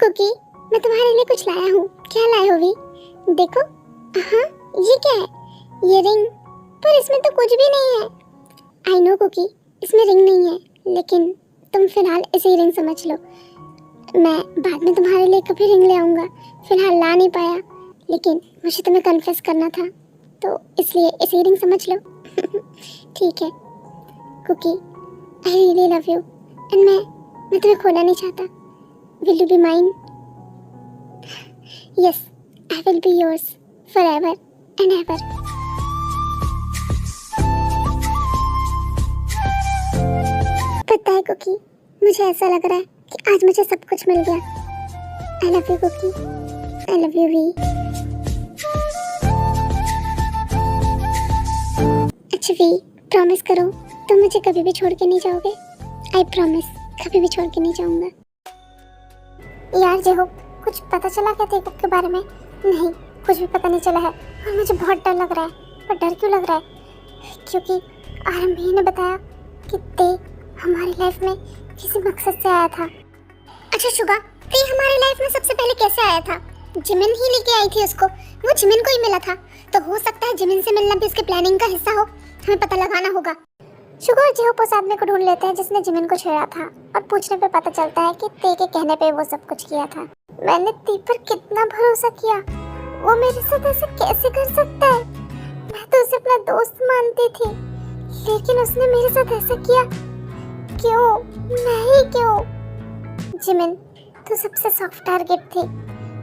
Cookie, मैं तुम्हारे लिए कुछ लाया हूँ। क्या लाए हो वी? देखो। हाँ, ये क्या है? ये रिंग, पर इसमें तो कुछ भी नहीं है। आई नो कुकी, इसमें रिंग नहीं है, लेकिन तुम फिलहाल इसे ही रिंग समझ लो। मैं बाद में तुम्हारे लिए कभी रिंग ले आऊँगा। फिलहाल ला नहीं पाया, लेकिन मुझे तुम्हें कन्फेस करना था, तो इसलिए इसे ही रिंग समझ लो। ठीक है Cookie, I really love you and मैं तुम्हें खोना नहीं चाहता। Will you be mine? Yes, I will be yours forever and ever. पता है कुकी, मुझे ऐसा लग रहा है कि आज मुझे सब कुछ मिल गया। I love you Cookie, I love you V. अच्छा वी, प्रॉमिस करो तुम मुझे कभी भी छोड़ के नहीं जाओगे। आई प्रॉमिस, कभी भी छोड़ के नहीं जाऊंगा। यार जेहोप, कुछ पता चला क्या तेकुक के बारे में? नहीं, कुछ भी पता नहीं चला है और मुझे बहुत डर लग रहा है। पर डर क्यों लग रहा है? क्योंकि आरंभी ने बताया कि ते हमारी लाइफ में किसी मकसद से आया था। अच्छा शुगा, ते हमारी लाइफ में सबसे पहले कैसे आया था? जिमिन ही लेके आई थी उसको, वो जिमिन को ही मिला था। तो हो सकता है जिमिन से मिलना भी उसके प्लानिंग का हिस्सा हो। हमें पता लगाना होगा। शुगा और जेहोप उस आदमी को ढूंढ लेते हैं जिसने जिमिन को छेड़ा था, और पूछने पे पता चलता है कि ते के कहने पे वो सब कुछ किया था। मैंने ते पर कितना भरोसा किया, वो मेरे साथ ऐसे कैसे कर सकता है? मैं तो उसे अपना दोस्त मानती थी, लेकिन उसने मेरे साथ ऐसा किया। क्यों? नहीं क्यों? जिमिन, तू सबसे सॉफ्ट टारगेट थी,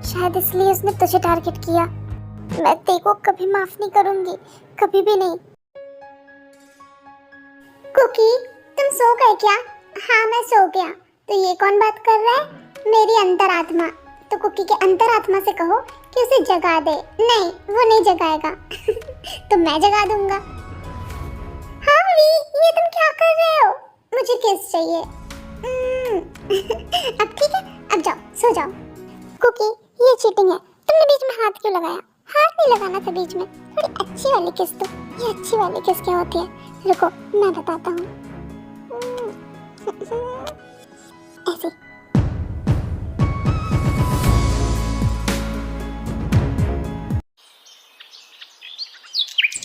शायद इसलिए उसने तुझे टारगेट किया। मैं ते को कभी माफ नहीं करूंगी, कभी भी नहीं। कुकी, तुम सो गए क्या? हाँ, मैं सो गया। तो ये कौन बात कर रहा है? मेरी अंतरात्मा। तो कुकी के अंतरात्मा से कहो कि उसे जगा दे। नहीं, वो नहीं जगाएगा। तो मैं जगा दूंगा। हाँ वी, ये तुम क्या कर रहे हो? मुझे किस चाहिए। अब ठीक है, अब जाओ, सो जाओ। कुकी, ये चीटिंग है। तुमने बीच में हाथ क्यों लगाया? हाथ नहीं लगाना था बीच में। थोड़ी अच्छी वाली किस दो। ये अच्छी वाली किस क्या होती है? रुको, मैं बताता हूँ। ऐसे।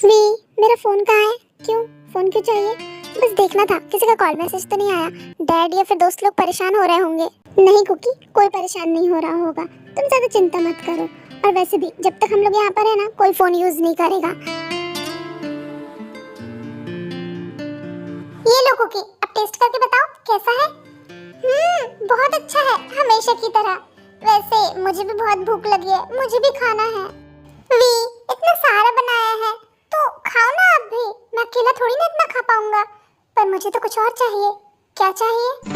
वी, मेरा फोन कहाँ है? क्यों? फोन क्यों चाहिए? बस देखना था किसी का कॉल मैसेज तो नहीं आया। डैड या फिर दोस्त लोग परेशान हो रहे होंगे। नहीं कुकी, कोई परेशान नहीं हो रहा होगा। तुम ज्यादा चिंता मत करो। और वैसे भी जब तक हम लोग यहाँ पर है ना, कोई फोन यूज नहीं करेगा। ये लो कुकी, अब टेस्ट करके बताओ कैसा है। बहुत अच्छा है, हमेशा की तरह। वैसे मुझे भी बहुत भूख लगी है, मुझे भी खाना है। वी, इतना सारा बनाया है तो खाओ ना आप भी। मैं अकेला थोड़ी ना इतना खा पाऊंगा। पर मुझे तो कुछ और चाहिए। क्या चाहिए?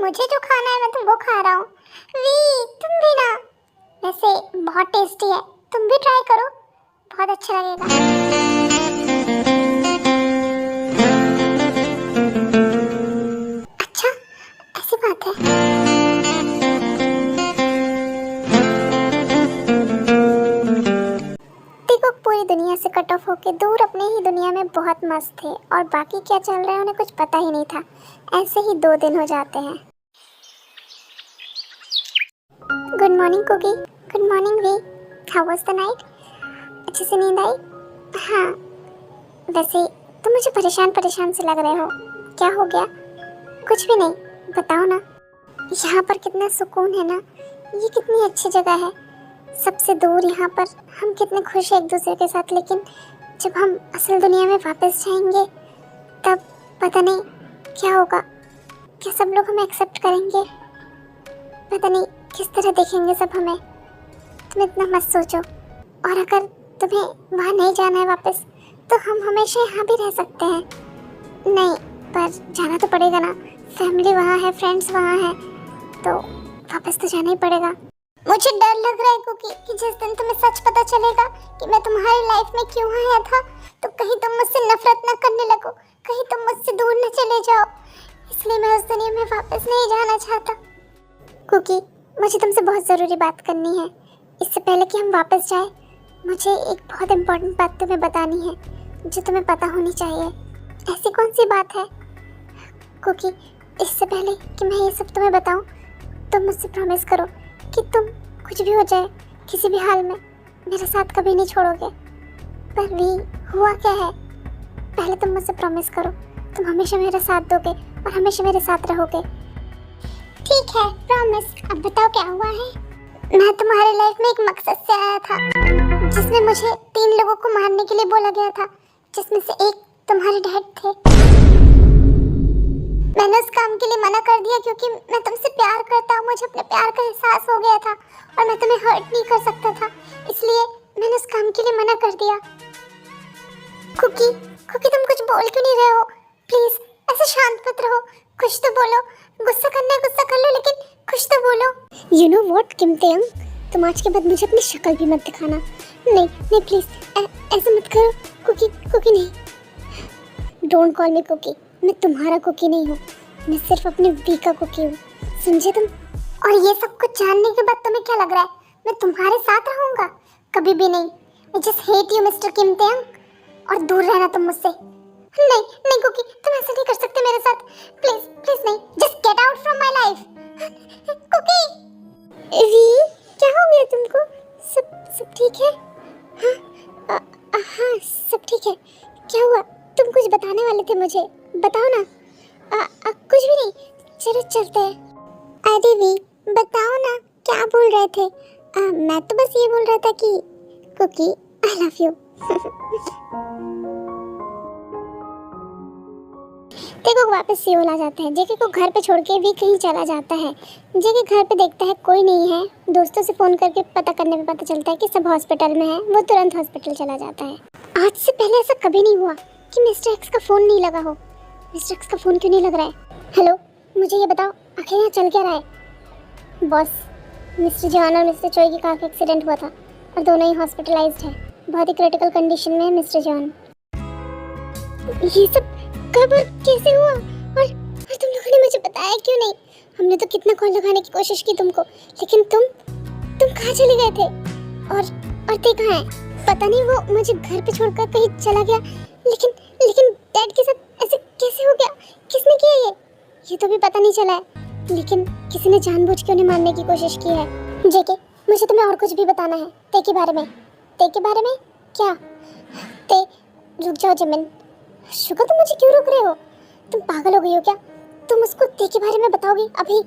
मुझे जो खाना है मैं तो वो खा रहा हूँ। वी, तुम भी ना। वैसे बहुत टेस्टी है, तुम भी ट्राई करो, बहुत अच्छा लगेगा। अच्छा, ऐसी बात है। देखो, पूरी दुनिया से कट ऑफ होके दूर अपने ही दुनिया में बहुत मस्त थे, और बाकी क्या चल रहा है उन्हें कुछ पता ही नहीं था। ऐसे ही 2 दिन हो जाते हैं। Good morning Cookie. Good morning V. How was the night? अच्छे से नींद आई? हाँ। वैसे तुम मुझे परेशान परेशान से लग रहे हो। क्या हो गया? कुछ भी नहीं, बताओ ना। यहाँ पर कितना सुकून है ना, ये कितनी अच्छी जगह है। सबसे दूर यहाँ पर हम कितने खुश हैं एक दूसरे के साथ, लेकिन जब हम असल दुनिया में वापस जाएंगे तब पता नहीं क्या होगा। क्या सब लोग हमें एक्सेप्ट करेंगे? पता नहीं किस तरह देखेंगे सब हमें। तुम इतना मत सोचो। और अगर तुम्हें वहाँ नहीं जाना है वापस, तो हम हमेशा यहाँ भी रह सकते हैं। नहीं, पर जाना तो पड़ेगा ना। फैमिली वहाँ है, फ्रेंड्स वहाँ है, तो वापस तो जाना ही पड़ेगा। मुझे डर लग रहा है कुकी कि जिस दिन तुम्हें सच पता चलेगा कि मैं तुम्हारी लाइफ में क्यों आया था, तो कहीं तुम मुझसे नफरत न करने लगो, कहीं तुम मुझसे दूर न चले जाओ। इसलिए मैं उस दुनिया में वापस नहीं जाना चाहता। कुकी, मुझे तुमसे बहुत ज़रूरी बात करनी है। इससे पहले कि हम वापस जाए, मुझे एक बहुत इम्पोर्टेंट बात तुम्हें बतानी है जो तुम्हें पता होनी चाहिए। ऐसी कौन सी बात है? क्योंकि इससे पहले कि मैं ये सब तुम्हें बताऊं, तुम मुझसे प्रॉमिस करो कि तुम कुछ भी हो जाए, किसी भी हाल में मेरा साथ कभी नहीं छोड़ोगे। पर भी हुआ क्या है, पहले तुम मुझसे प्रॉमिस करो, तुम हमेशा मेरा साथ दोगे और हमेशा मेरे साथ रहोगे। ठीक है, प्रॉमिस। अब बताओ क्या हुआ है? मैं तुम्हारे लाइफ में एक मकसद से आया था, जिसमें मुझे 3 लोगों को मारने के लिए बोला गया था, जिसमें से एक तुम्हारे डैड थे। मैंने उस काम के लिए मना कर दिया क्योंकि मैं तुमसे प्यार करता हूँ, मुझे अपने प्यार का एहसास हो गया था और मैं तुम्हें हर्ट नहीं कर सकता था, इसलिए मैंने उस काम के लिए मना कर दिया। कुकी, तुम कुछ बोल क्यों नहीं रहे हो? प्लीज ऐसे शांत मत रहो, कुछ तो बोलो। गुस्सा करना है गुस्सा कर लो, लेकिन कुछ तो बोलो। यू नो व्हाट किम तेयंग, तुम आज के बाद मुझे अपनी शक्ल भी मत दिखाना। नहीं प्लीज, ऐसे मत करो। कुकी नहीं, डोंट कॉल मी कुकी। मैं तुम्हारा कुकी नहीं हूँ, मैं सिर्फ अपने वी का कुकी हूँ, समझे तुम? और ये सब कुछ जानने के बाद तुम्हें क्या लग रहा है मैं तुम्हारे साथ रहूंगा? कभी भी नहीं। I just hate you mister Kim Taeyang, और दूर रहना तुम मुझसे। नहीं कुकी, तुम ऐसा नहीं कर सकते मेरे साथ। प्लीज नहीं, just get out from my life. Cookie, V, क्या हो गया तुमको? सब ठीक है? हाँ सब ठीक है। क्या हुआ? तुम कुछ बताने वाले थे मुझे, बताओ ना। कुछ भी नहीं, चलो चलते हैं। अरे वी, बताओ ना, क्या बोल रहे थे? मैं तो बस ये बोल रहा था कि कुकी, आई लव यू। देखो वापस सियोल आ जाता है, जेके को घर पे छोड़ के भी कहीं चला जाता है। जेके घर पे देखता है कोई नहीं है, दोस्तों से फ़ोन करके पता करने पे पता चलता है कि सब हॉस्पिटल में है। वो तुरंत हॉस्पिटल चला जाता है। आज से पहले ऐसा कभी नहीं हुआ कि मिस्टर एक्स का फ़ोन नहीं लगा हो। मिस्टर एक्स का फ़ोन क्यों नहीं लग रहा है? हेलो, मुझे ये बताओ, आखिर यहाँ चल क्या रहा है? बॉस, मिस्टर जॉन और मिस्टर चोई की कार का एक्सीडेंट हुआ था और दोनों ही हॉस्पिटलाइज्ड है। बहुत ही क्रिटिकल कंडीशन में है मिस्टर जॉन। ये सब कब और कैसे हुआ? और तुम लोगों ने मुझे बताया क्यों नहीं? हमने तो कितना कॉल लगाने की कोशिश की तुमको, लेकिन तुम कहाँ चले गए थे? और ते कहाँ है? पता नहीं, वो मुझे घर पे छोड़कर कहीं चला गया। लेकिन डैड के साथ ऐसे कैसे हो गया? किसने किया ये तो भी पता नहीं चला है। लेकिन किसी ने जानबूझ के उन्हें मारने की कोशिश की है। जेके, मुझे तुम्हें और कुछ भी बताना है ते के बारे में। ते के बारे में क्या? ते, रुक जाओ जिमिन। शुगर, तुम मुझे क्यों रोक रहे हो? तुम पागल हो गई हो क्या? तुम उसको ते के बारे में बताओगी अभी?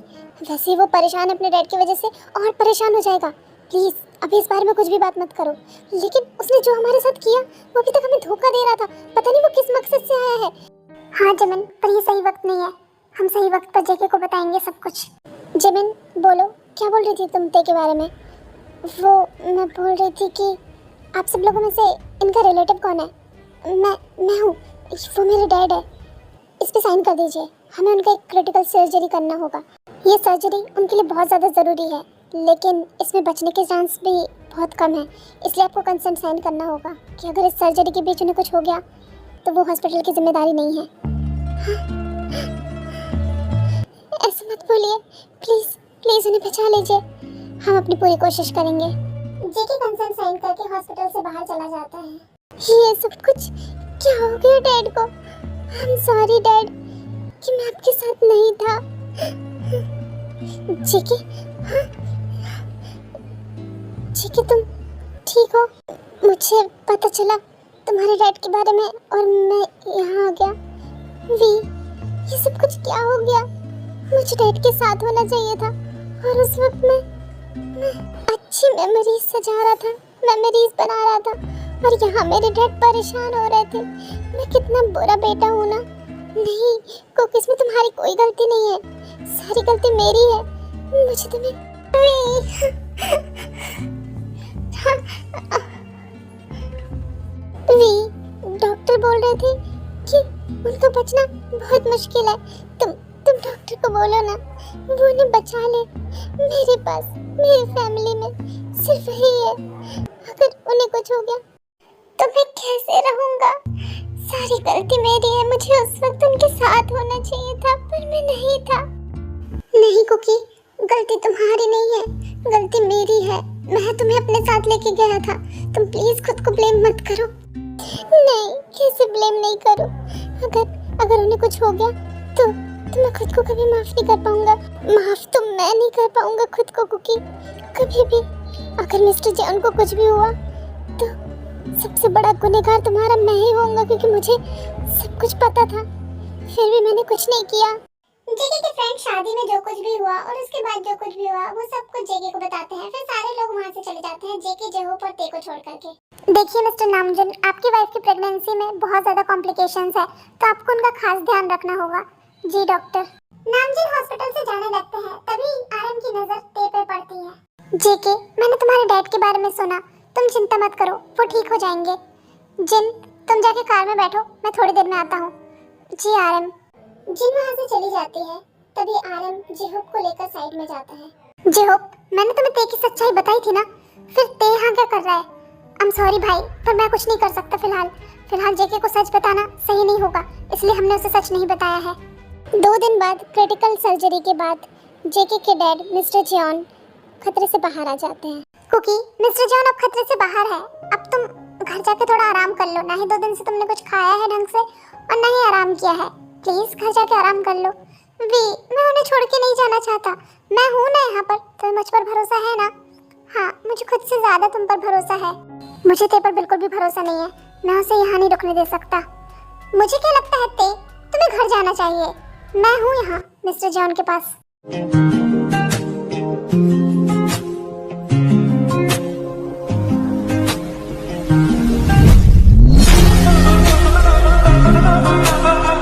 वैसे ही वो परेशान है अपने डैड की वजह से, और परेशान हो जाएगा। प्लीज अभी इस बारे में कुछ भी बात मत करो। लेकिन उसने जो हमारे साथ किया, वो अभी तक हमें धोखा दे रहा था। पता नहीं वो किस मकसद से आया है। हाँ जिमिन, पर ये सही वक्त नहीं है। हम सही वक्त पर जेके को बताएंगे सब कुछ। जिमिन बोलो, क्या बोल रही थी तुम ते के बारे में? वो मैं बोल रही थी कि आप सब लोगों में से इनका रिलेटिव कौन है? मैं हूँ, वो मेरे डैड है। इस पे साइन कर दीजिए, हमें उनका एक क्रिटिकल सर्जरी करना होगा। ये सर्जरी उनके लिए बहुत ज़्यादा ज़रूरी है, लेकिन इसमें बचने के चांस भी बहुत कम है, इसलिए आपको कंसेंट साइन करना होगा कि अगर इस सर्जरी के बीच उन्हें कुछ हो गया तो वो हॉस्पिटल की जिम्मेदारी नहीं है। ऐसे मत बोलिए, प्लीज़ उन्हें बचा लीजिए। हम अपनी पूरी कोशिश करेंगे। जेके कंसेंट साइन करके हॉस्पिटल से बाहर चला जाता है। ये सब कुछ क्या हो गया डैड को? आई एम सॉरी डैड कि मैं आपके साथ नहीं था। जेके, तुम ठीक हो? मुझे पता चला तुम्हारे डैड के बारे में और मैं यहाँ आ गया। वी, ये सब कुछ क्या हो गया? मुझे डैड के साथ होना चाहिए था, और उस वक्त मैं अच्छी मेमोरीज सजा रहा था, मेमोरीज बना रहा था, और यहाँ मेरे डैड परेशान हो रहे थे। मैं कितना बुरा बेटा हूँ ना। नहीं कुकी, इसमें तुम्हारी कोई गलती नहीं है, सारी गलती मेरी है। मुझे तुम्हें डॉक्टर बोल रहे थे कि उनका बचना बहुत मुश्किल है। तुम डॉक्टर को बोलो ना, वो उन्हें बचा ले। मेरे पास, मेरी फैमिली में सिर्फ वही है। अगर उन्हें कुछ हो गया तो मैं कैसे रहूंगा? सारी गलती मेरी है। मुझे उस वक्त उनके साथ होना चाहिए था, पर मैं नहीं था। नहीं कुकी, गलती तुम्हारी नहीं है, गलती मेरी है। मैं तुम्हें अपने साथ लेके गया था। तुम प्लीज खुद को ब्लेम मत करो। नहीं, कैसे ब्लेम नहीं करूं? अगर उन्हें कुछ हो गया तो मैं खुद को कभी माफ नहीं कर पाऊंगा। माफ तो मैं नहीं कर पाऊंगा खुद को कुकी, कभी भी। अगर मिस्टर जॉन को कुछ भी हुआ तो सबसे बड़ा गुनहगार तुम्हारा मैं ही होऊंगा, क्योंकि मुझे सब कुछ पता था, फिर भी मैंने कुछ नहीं किया। जेके के फ्रेंड शादी में जो कुछ भी हुआ और उसके बाद जो कुछ भी हुआ वो सब कुछ जेके को बताते हैं। फिर सारे लोग वहाँ से चले जाते हैं, जेके, जेहोप और ते को छोड़ करके। देखिए मिस्टर नामजुन, आपकी वाइफ की प्रेगनेंसी में बहुत ज्यादा कॉम्प्लिकेशंस है, तो आपको उनका खास ध्यान रखना होगा। जी डॉक्टर। नामजुन हॉस्पिटल से जाने लगते हैं, तभी आरएम की नजर ते पे पड़ती है। जेके, मैंने तुम्हारे डैड के बारे में सुना, तुम चिंता मत करो, वो ठीक हो जाएंगे। जिन, तुम जाके कार में बैठो, मैं थोड़ी देर में आता हूँ। जी आरएम। जिन वहाँ से चली जाती है, तभी आरएम जेहोप को लेकर साइड में जाता है। जेहोप, मैंने तुम्हें ते की सच्चाई बताई थी ना, फिर ते यहाँ क्या कर रहा है? आई एम सॉरी भाई, पर मैं कुछ नहीं कर सकता फिलहाल जेके को सच बताना सही नहीं होगा, इसलिए हमने उसे सच नहीं बताया है। 2 दिन बाद क्रिटिकल सर्जरी के बाद जेके के डैड मिस्टर जॉन खतरे से बाहर आ जाते हैं। कुकी, मिस्टर जॉन अब खतरे से बाहर है, अब तुम घर जाके थोड़ा आराम कर लो। ना ही 2 दिन से तुमने कुछ खाया है ढंग से और ना ही आराम किया है, प्लीज घर जाके आराम कर लो। वी, मैं उन्हें छोड़ के नहीं जाना चाहता, मैं हूँ ना यहाँ पर, तुम्हें मुझ पर भरोसा है ना? हाँ, मुझे खुद से ज्यादा तुम पर भरोसा है। मुझे ते पर बिल्कुल भी भरोसा नहीं है, मैं उसे यहाँ नहीं रुकने दे सकता। मुझे क्या लगता है ते, तुम्हें घर जाना चाहिए, मैं हूँ यहाँ मिस्टर जॉन के पास।